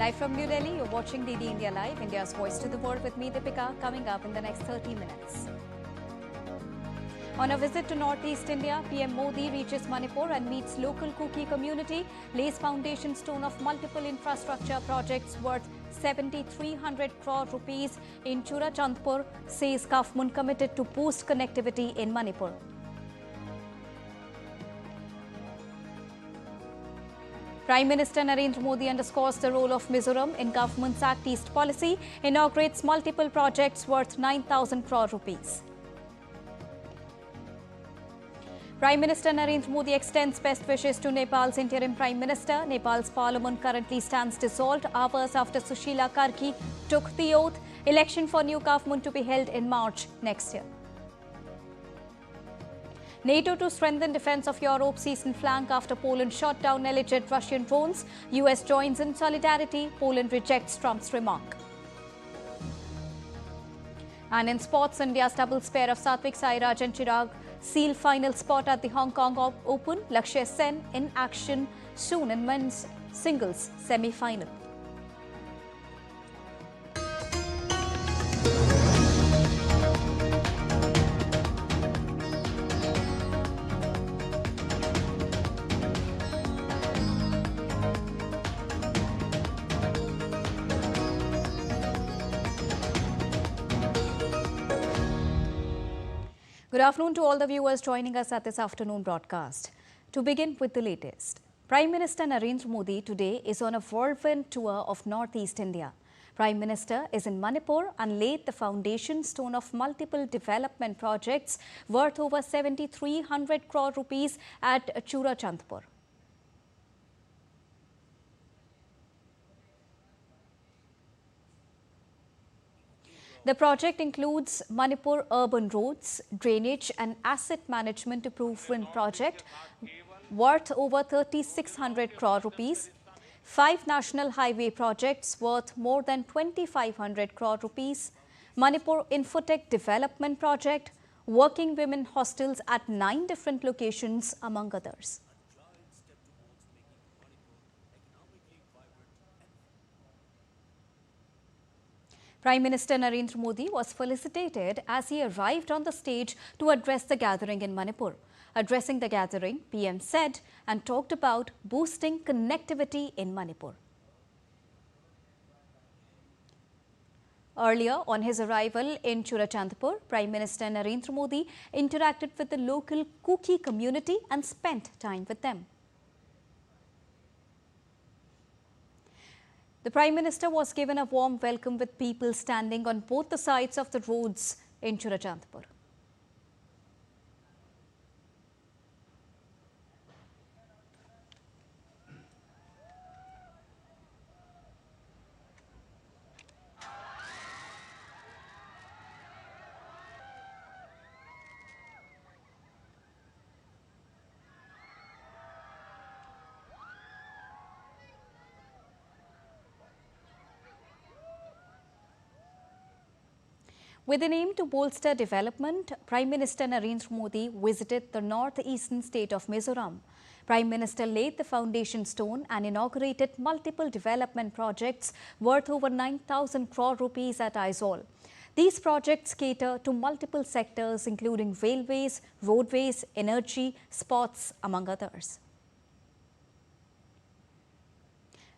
Live from New Delhi, you're watching DD India Live, India's voice to the world with me, Deepika, coming up in the next 30 minutes. On a visit to Northeast India, PM Modi reaches Manipur and meets local Kuki community, lays foundation stone of multiple infrastructure projects worth 7,300 crore rupees in Churachandpur, says government committed to boost connectivity in Manipur. Prime Minister Narendra Modi underscores the role of Mizoram in government's Act East policy, inaugurates multiple projects worth 9,000 crore rupees. Prime Minister Narendra Modi extends best wishes to Nepal's interim Prime Minister. Nepal's parliament currently stands dissolved hours after Sushila Karki took the oath. Election for new government to be held in March next year. NATO to strengthen defense of Europe's eastern flank after Poland shot down alleged Russian drones. US joins in solidarity. Poland rejects Trump's remark. And in sports, India's doubles pair of Satvik Sairaj and Chirag seal final spot at the Hong Kong Open. Lakshya Sen in action soon in men's singles semi-final. Good afternoon to all the viewers joining us at this afternoon broadcast. To begin with the latest, Prime Minister Narendra Modi today is on a whirlwind tour of Northeast India. Prime Minister is in Manipur and laid the foundation stone of multiple development projects worth over 7,300 crore rupees at Churachandpur. The project includes Manipur urban roads, drainage and asset management improvement project worth over 3,600 crore rupees, 5 national highway projects worth more than 2,500 crore rupees, Manipur Infotech development project, working women hostels at 9 different locations, among others. Prime Minister Narendra Modi was felicitated as he arrived on the stage to address the gathering in Manipur. Addressing the gathering, PM said and talked about boosting connectivity in Manipur. Earlier, on his arrival in Churachandpur, Prime Minister Narendra Modi interacted with the local Kuki community and spent time with them. The Prime Minister was given a warm welcome with people standing on both the sides of the roads in Churachandpur. With an aim to bolster development, Prime Minister Narendra Modi visited the northeastern state of Mizoram. Prime Minister laid the foundation stone and inaugurated multiple development projects worth over 9,000 crore rupees at Aizawl. These projects cater to multiple sectors including railways, roadways, energy, sports, among others.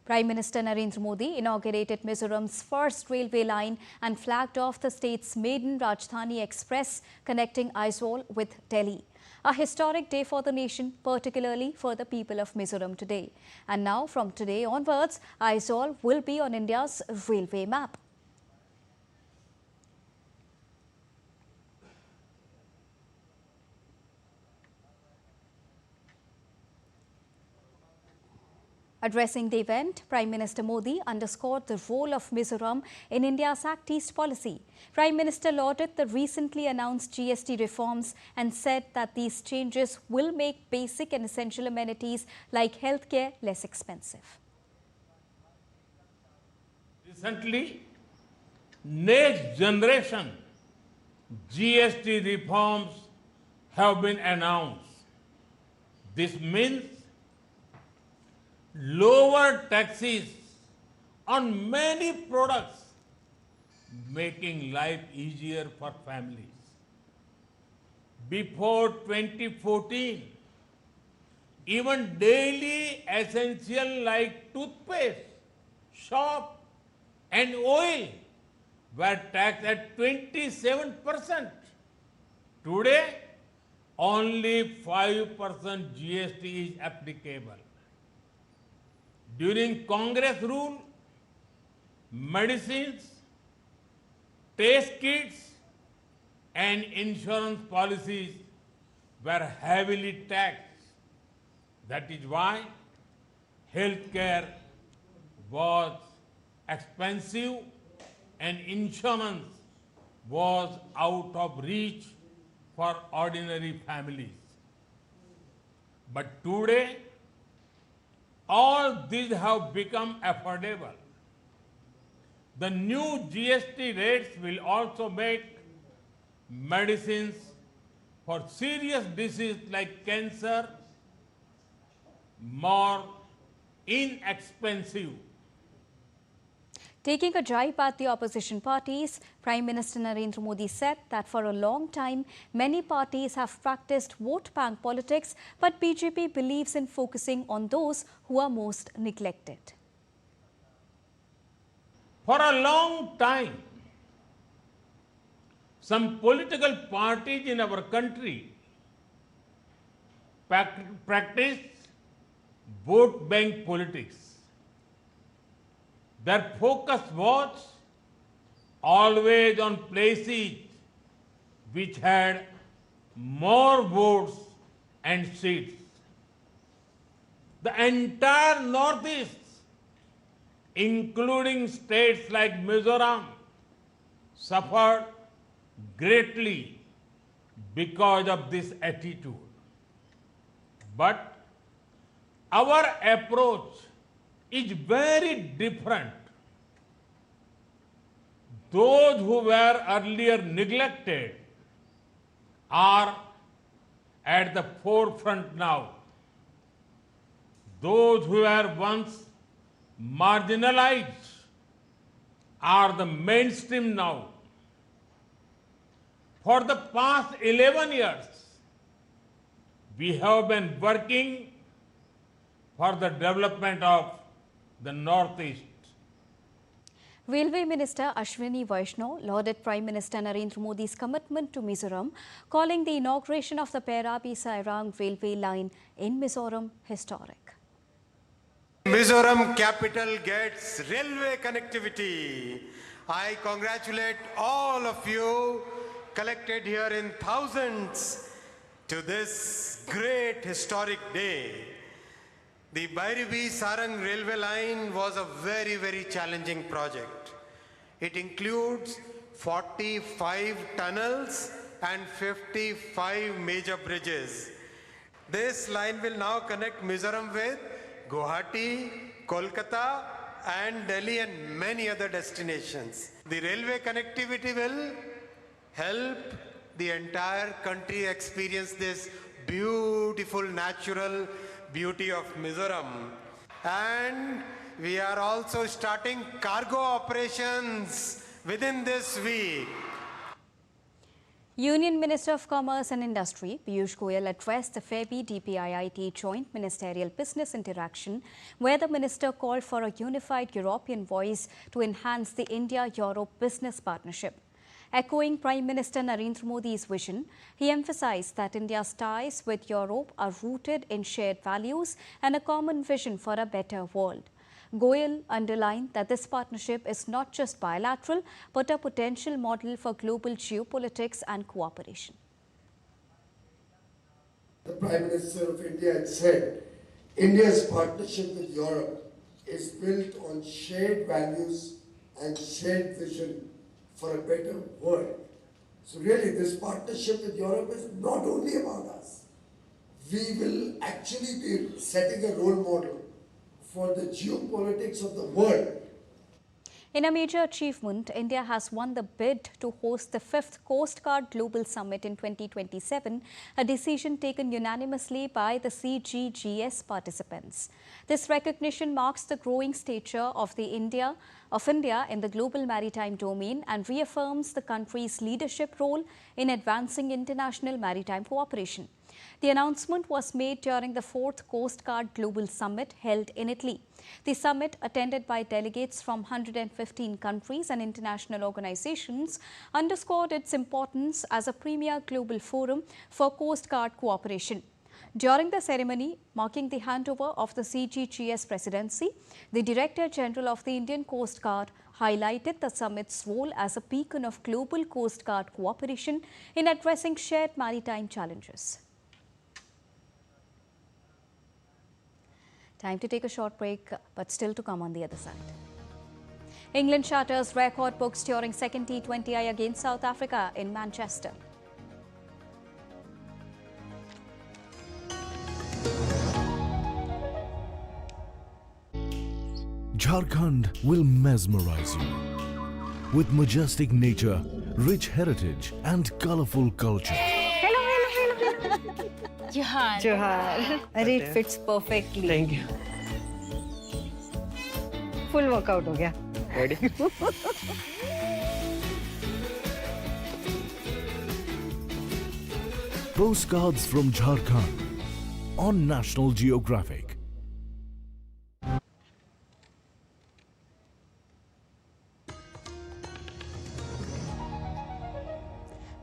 Prime Minister Narendra Modi inaugurated Mizoram's first railway line and flagged off the state's maiden Rajdhani Express connecting Aizawl with Delhi. A historic day for the nation, particularly for the people of Mizoram today. And now, from today onwards, Aizawl will be on India's railway map. Addressing the event, Prime Minister Modi underscored the role of Mizoram in India's Act East policy. Prime Minister lauded the recently announced GST reforms and said that these changes will make basic and essential amenities like healthcare less expensive. Recently, next generation GST reforms have been announced. This means lower taxes on many products, making life easier for families. Before 2014, even daily essential like toothpaste, soap, and oil were taxed at 27%. Today, only 5% GST is applicable. During Congress rule, medicines, test kits, and insurance policies were heavily taxed. That is why healthcare was expensive and insurance was out of reach for ordinary families. But today, all these have become affordable. The new GST rates will also make medicines for serious diseases like cancer more inexpensive. Taking a jibe at the opposition parties, Prime Minister Narendra Modi said that for a long time, many parties have practiced vote bank politics, but BJP believes in focusing on those who are most neglected. For a long time, some political parties in our country practiced vote bank politics. Their focus was always on places which had more votes and seats. The entire Northeast, including states like Mizoram, suffered greatly because of this attitude. But our approach is very different. Those who were earlier neglected are at the forefront now. Those who were once marginalized are the mainstream now. For the past 11 years, we have been working for the development of the Northeast. Railway Minister Ashwini Vaishnaw lauded Prime Minister Narendra Modi's commitment to Mizoram, calling the inauguration of the Perabi-Sairang railway line in Mizoram historic. Mizoram capital gets railway connectivity. I congratulate all of you collected here in thousands to this great historic day. The Perabi-Sairang railway line was a very, very challenging project. It includes 45 tunnels and 55 major bridges. This line will now connect Mizoram with Guwahati, Kolkata, and Delhi and many other destinations. The railway connectivity will help the entire country experience this beautiful natural beauty of Mizoram. And we are also starting cargo operations within this week. Union Minister of Commerce and Industry Piyush Goyal addressed the FEBI-DPIIT joint ministerial business interaction, where the minister called for a unified European voice to enhance the India-Europe business partnership. Echoing Prime Minister Narendra Modi's vision, he emphasized that India's ties with Europe are rooted in shared values and a common vision for a better world. Goyal underlined that this partnership is not just bilateral, but a potential model for global geopolitics and cooperation. The Prime Minister of India had said, India's partnership with Europe is built on shared values and shared vision for a better world. So really this partnership with Europe is not only about us. We will actually be setting a role model for the geopolitics of the world. In a major achievement, India has won the bid to host the 5th Coast Guard Global Summit in 2027, a decision taken unanimously by the CGGS participants. This recognition marks the growing stature of India in the global maritime domain and reaffirms the country's leadership role in advancing international maritime cooperation. The announcement was made during the 4th Coast Guard Global Summit held in Italy. The summit, attended by delegates from 115 countries and international organizations, underscored its importance as a premier global forum for Coast Guard cooperation. During the ceremony marking the handover of the CGGS presidency, the Director General of the Indian Coast Guard highlighted the summit's role as a beacon of global Coast Guard cooperation in addressing shared maritime challenges. Time to take a short break, but still to come on the other side. England shatters record books during second T20I against South Africa in Manchester. Jharkhand will mesmerize you with majestic nature, rich heritage and colorful culture. Johar. It fits perfectly. Thank you. Full workout हो गया. Ready? Postcards from Jharkhand on National Geographic.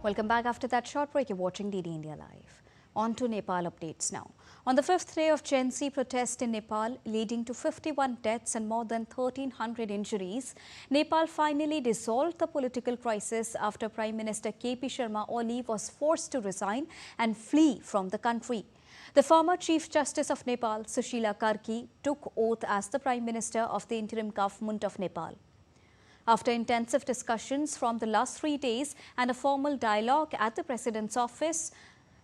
Welcome back after that short break. You're watching DD India Live. On to Nepal updates now. On the 5th day of Gen Z protest in Nepal, leading to 51 deaths and more than 1,300 injuries, Nepal finally dissolved the political crisis after Prime Minister KP Sharma Oli was forced to resign and flee from the country. The former Chief Justice of Nepal, Sushila Karki, took oath as the Prime Minister of the interim government of Nepal. After intensive discussions from the last 3 days and a formal dialogue at the President's office,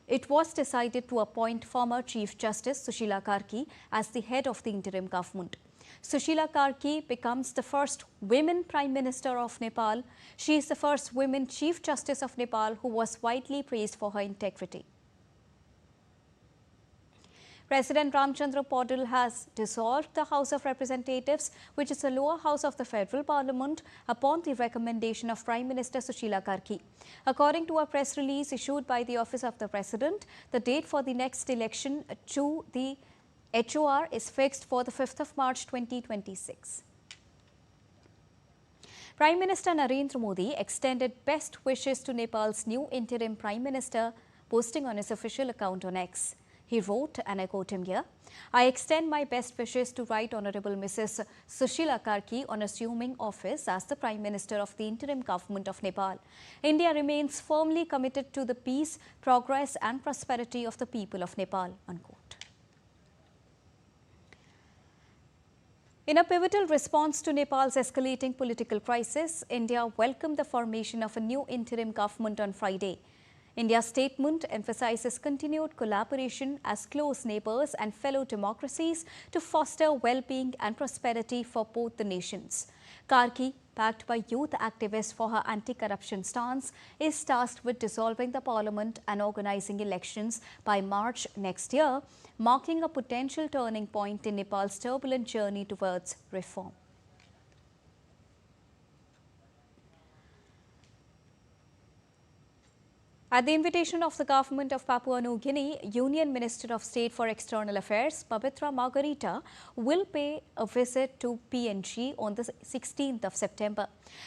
it was decided to appoint former Chief Justice Sushila Karki as the head of the interim government. Sushila Karki becomes the first women Prime Minister of Nepal. She is the first women Chief Justice of Nepal who was widely praised for her integrity. President Ramchandra Paudel has dissolved the House of Representatives, which is the lower house of the federal parliament, upon the recommendation of Prime Minister Sushila Karki. According to a press release issued by the Office of the President, the date for the next election to the HOR is fixed for the 5th of March 2026. Prime Minister Narendra Modi extended best wishes to Nepal's new interim Prime Minister, posting on his official account on X. He wrote, and I quote him here, "I extend my best wishes to Right Honourable Mrs. Sushila Karki on assuming office as the Prime Minister of the interim government of Nepal. India remains firmly committed to the peace, progress and prosperity of the people of Nepal." Unquote. In a pivotal response to Nepal's escalating political crisis, India welcomed the formation of a new interim government on Friday. India's statement emphasizes continued collaboration as close neighbors and fellow democracies to foster well-being and prosperity for both the nations. Karki, backed by youth activists for her anti-corruption stance, is tasked with dissolving the parliament and organizing elections by March next year, marking a potential turning point in Nepal's turbulent journey towards reform. At the invitation of the government of Papua New Guinea, Union Minister of State for External Affairs, Pavitra Margarita, will pay a visit to PNG on the 16th of September.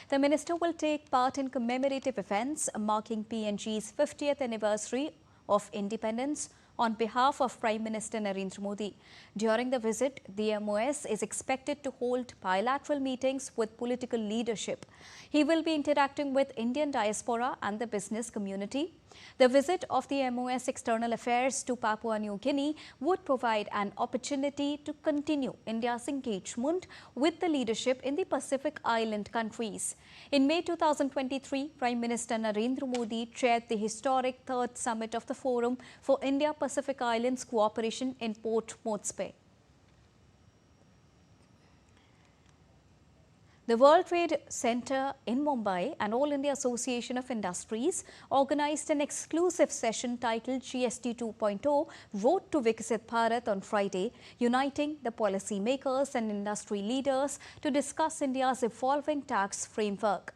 The minister will take part in commemorative events marking PNG's 50th anniversary of independence on behalf of Prime Minister Narendra Modi. During the visit, the MOS is expected to hold bilateral meetings with political leadership. He will be interacting with Indian diaspora and the business community. The visit of the MOS External Affairs to Papua New Guinea would provide an opportunity to continue India's engagement with the leadership in the Pacific Island countries. In May 2023, Prime Minister Narendra Modi chaired the historic third summit of the Forum for India-Pacific Islands Cooperation in Port Moresby. The World Trade Center in Mumbai and All India Association of Industries organized an exclusive session titled GST 2.0 Road to Viksit Bharat on Friday, uniting the policy makers and industry leaders to discuss India's evolving tax framework.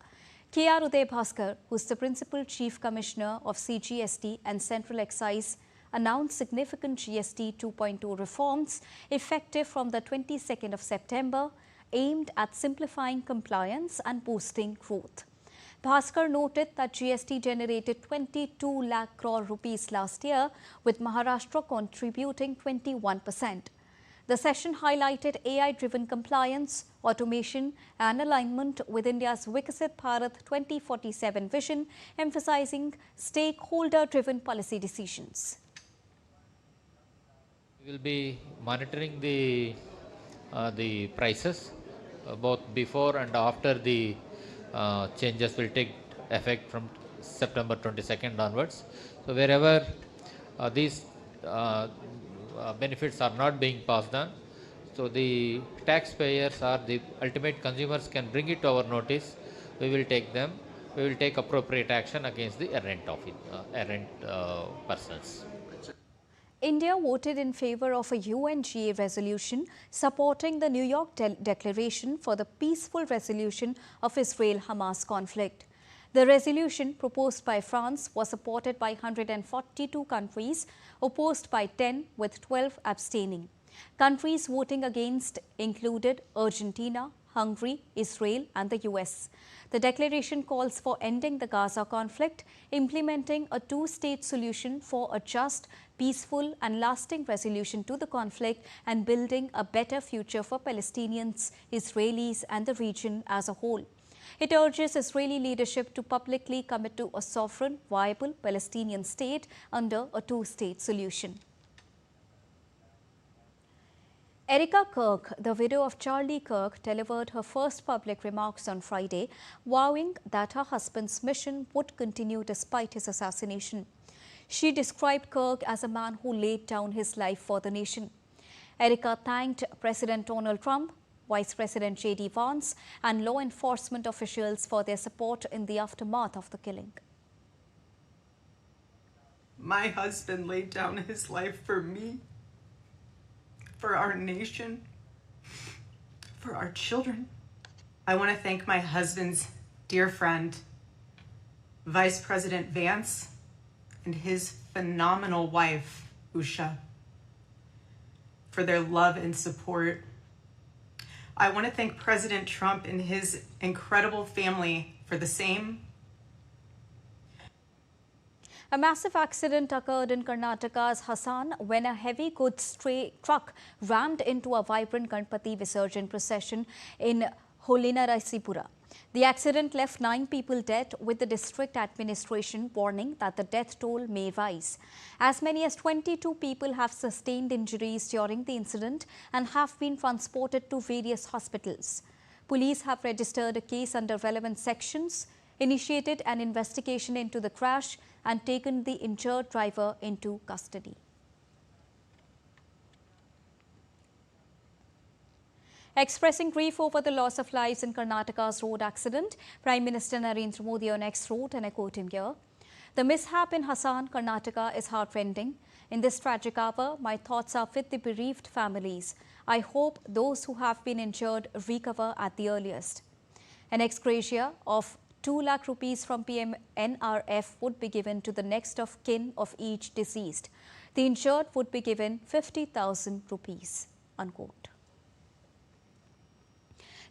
K.R. Uday Bhaskar, who is the Principal Chief Commissioner of CGST and Central Excise, announced significant GST 2.0 reforms effective from the 22nd of September, aimed at simplifying compliance and boosting growth. Bhaskar noted that GST generated 22 lakh crore rupees last year, with Maharashtra contributing 21%. The session highlighted AI-driven compliance, automation and alignment with India's Viksit Bharat 2047 vision, emphasizing stakeholder-driven policy decisions. We will be monitoring the prices both before and after the changes will take effect from September 22nd onwards. So wherever these benefits are not being passed on, so the taxpayers or the ultimate consumers can bring it to our notice. We will take them. We will take appropriate action against the errant persons. India voted in favor of a UNGA resolution supporting the New York Declaration for the peaceful resolution of Israel-Hamas conflict. The resolution proposed by France was supported by 142 countries, opposed by 10, with 12 abstaining. Countries voting against included Argentina, Hungary, Israel and the US. The declaration calls for ending the Gaza conflict, implementing a two-state solution for a just, peaceful and lasting resolution to the conflict, and building a better future for Palestinians, Israelis and the region as a whole. It urges Israeli leadership to publicly commit to a sovereign, viable Palestinian state under a two-state solution. Erika Kirk, the widow of Charlie Kirk, delivered her first public remarks on Friday, vowing that her husband's mission would continue despite his assassination. She described Kirk as a man who laid down his life for the nation. Erika thanked President Donald Trump, Vice President J.D. Vance and law enforcement officials for their support in the aftermath of the killing. My husband laid down his life for me, for our nation, for our children. I want to thank my husband's dear friend, Vice President Vance, and his phenomenal wife, Usha, for their love and support. I want to thank President Trump and his incredible family for the same. A massive accident occurred in Karnataka's Hassan when a heavy goods truck rammed into a vibrant Ganpati Visarjan procession in Holinarasipura. The accident left 9 people dead, with the district administration warning that the death toll may rise. As many as 22 people have sustained injuries during the incident and have been transported to various hospitals. Police have registered a case under relevant sections, initiated an investigation into the crash and taken the injured driver into custody. Expressing grief over the loss of lives in Karnataka's road accident, Prime Minister Narendra Modi on X wrote, and I quote him here, "The mishap in Hassan, Karnataka is heartrending. In this tragic hour, my thoughts are with the bereaved families. I hope those who have been injured recover at the earliest." An ex gratia of 2 lakh rupees from PM NRF would be given to the next of kin of each deceased. The injured would be given 50,000 rupees. Unquote.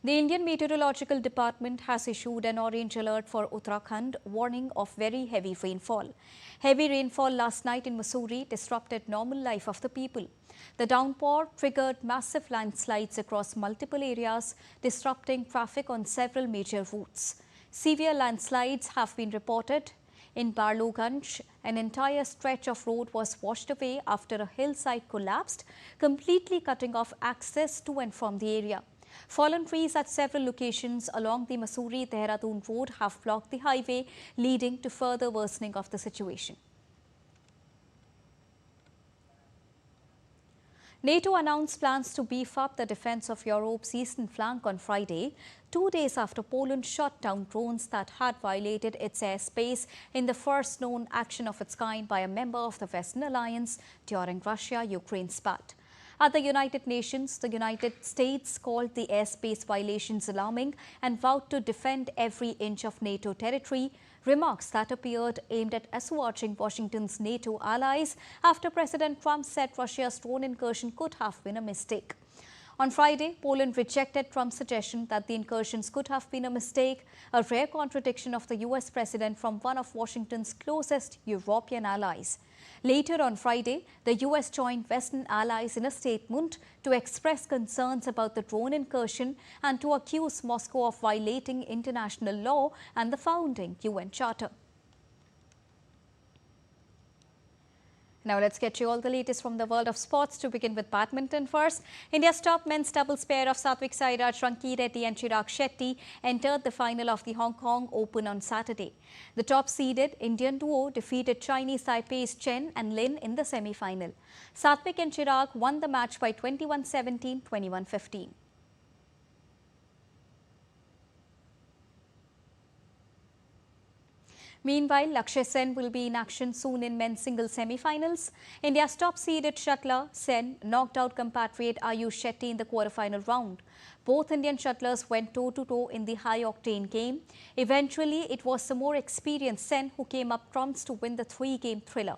The Indian Meteorological Department has issued an orange alert for Uttarakhand, warning of very heavy rainfall. Heavy rainfall last night in Mussoorie disrupted normal life of the people. The downpour triggered massive landslides across multiple areas, disrupting traffic on several major routes. Severe landslides have been reported. In Barloganj, an entire stretch of road was washed away after a hillside collapsed, completely cutting off access to and from the area. Fallen trees at several locations along the Mussoorie-Dehradun road have blocked the highway, leading to further worsening of the situation. NATO announced plans to beef up the defense of Europe's eastern flank on Friday, 2 days after Poland shot down drones that had violated its airspace in the first known action of its kind by a member of the Western Alliance during Russia-Ukraine spat. At the United Nations, the United States called the airspace violations alarming and vowed to defend every inch of NATO territory, remarks that appeared aimed at assuaging Washington's NATO allies after President Trump said Russia's drone incursion could have been a mistake. On Friday, Poland rejected Trump's suggestion that the incursions could have been a mistake, a rare contradiction of the US president from one of Washington's closest European allies. Later on Friday, the US joined Western allies in a statement to express concerns about the drone incursion and to accuse Moscow of violating international law and the founding UN Charter. Now let's get you all the latest from the world of sports. To begin with badminton first, India's top men's doubles pair of Satvik Sairaj, Ranki Reddy and Chirag Shetty entered the final of the Hong Kong Open on Saturday. The top-seeded Indian duo defeated Chinese Taipei's Chen and Lin in the semi-final. Satvik and Chirag won the match by 21-17, 21-15. Meanwhile, Lakshya Sen will be in action soon in men's singles semi-finals. India's top-seeded shuttler, Sen, knocked out compatriot Ayush Shetty in the quarter-final round. Both Indian shuttlers went toe-to-toe in the high-octane game. Eventually, it was the more experienced Sen who came up trumps to win the three-game thriller.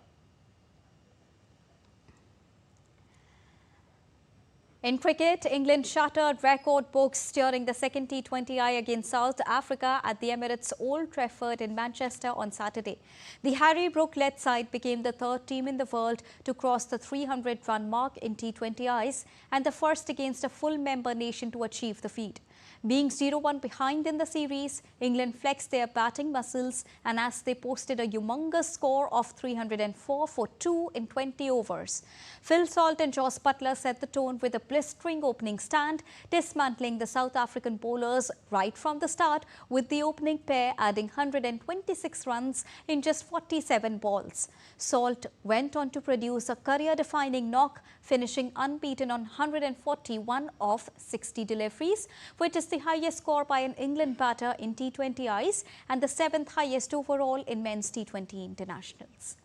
In cricket, England shattered record books during the second T20I against South Africa at the Emirates Old Trafford in Manchester on Saturday. The Harry Brook-led side became the third team in the world to cross the 300-run mark in T20Is and the first against a full member nation to achieve the feat. Being 0-1 behind in the series, England flexed their batting muscles and as they posted a humongous score of 304 for 2 in 20 overs. Phil Salt and Joss Butler set the tone with a blistering opening stand, dismantling the South African bowlers right from the start, with the opening pair adding 126 runs in just 47 balls. Salt went on to produce a career-defining knock, finishing unbeaten on 141 of 60 deliveries, which is the highest score by an England batter in T20Is and the 7th highest overall in men's T20 internationals.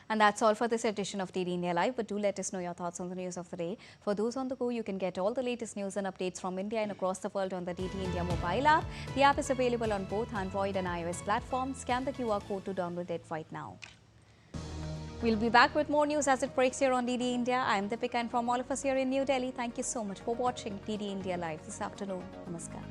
And that's all for this edition of DD India Live, but do let us know your thoughts on the news of the day. For those on the go, you can get all the latest news and updates from India and across the world on the DD India mobile app. The app is available on both Android and iOS platforms. Scan the QR code to download it right now. We'll be back with more news as it breaks here on DD India. I'm Deepika, and from all of us here in New Delhi, thank you so much for watching DD India Live this afternoon. Namaskar.